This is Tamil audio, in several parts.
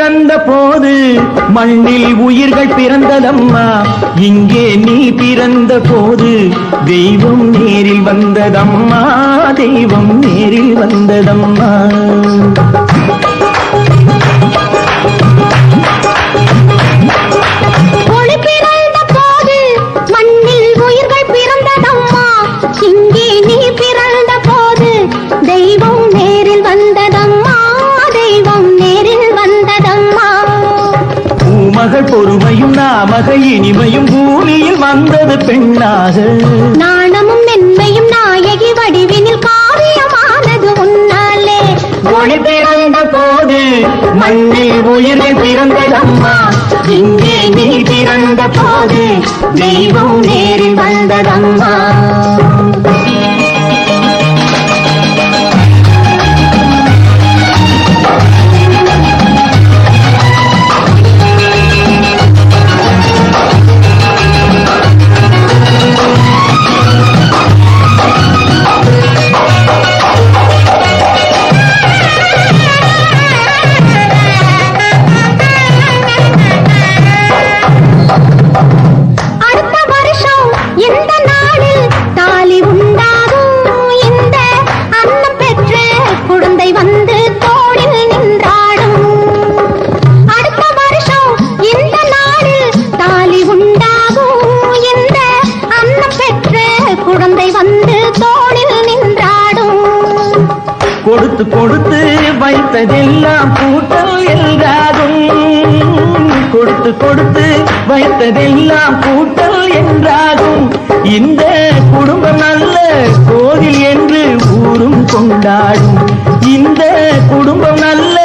பிறந்த போது மண்ணில் உயிர்கள் பிறந்ததம்மா, இங்கே நீ பிறந்த போது தெய்வம் நேரில் வந்ததம்மா, தெய்வம் நேரில் வந்ததம்மா. மகள் பொறுமையும் நாமக இனிமையும் பூமியில் வந்தது பெண்ணாக, நாணமும் மென்மையும் நாயகி வடிவினில் காவியமானது உன்னாலே. ஒளி பிறந்த போது மண்ணில் உயிர்கள் பிறந்ததம்மா, இங்கே நீ பிறந்த போது தெய்வம் நேரில் வந்ததம்மா. கொடுத்து கொடுத்து வைத்ததெல்லாம் கூட்டல் என்றாகும், கொடுத்து கொடுத்து வைத்ததெல்லாம் கூட்டல் என்றாகும். இந்த குடும்பம் நல்ல கோவில் என்று ஊரும் கொண்டாடும், இந்த குடும்பம் நல்ல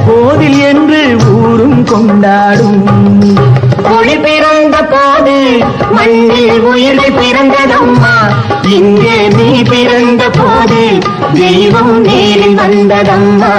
கோவில் என்று ஊரும் கொண்டாடும். ஒளி பிறந்த போது மண்ணில் உயிர்கள் பிறந்ததம்மா, இங்கே நீ பிறந்த போது தெய்வம் நேரில் வந்ததம்மா.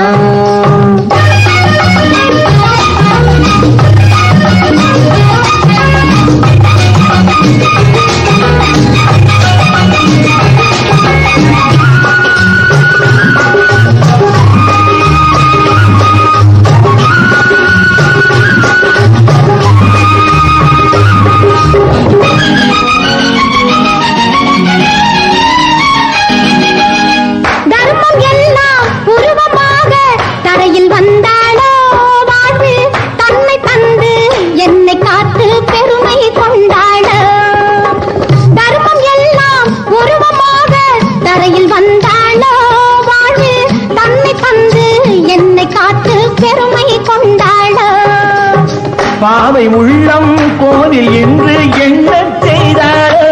பாவை உள்ளம் கோவில் என்று எண்ண செய்தாரோ,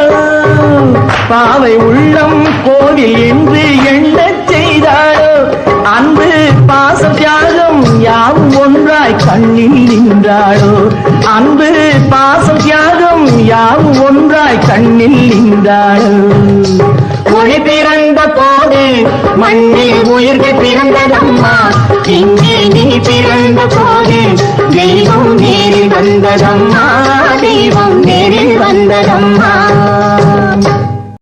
பாவை உள்ளம் கோவில் என்று எண்ண செய்தாரோ, அன்பு பாசம் தியாகம் யாவும் ஒன்றாய் கண்ணில் நின்றாளோ, அன்பு பாசம் தியாகம் யாவும் ஒன்றாய் கண்ணில் நின்றாளோ. ஒளி பிறந்த போது மண்ணில் உயிர்கள் பிறந்ததம்மா, இங்கே நீ பிறந்த போது தெய்வம் நேரில் வந்ததம்மா, தெய்வம் நேரில் வந்ததம்மா.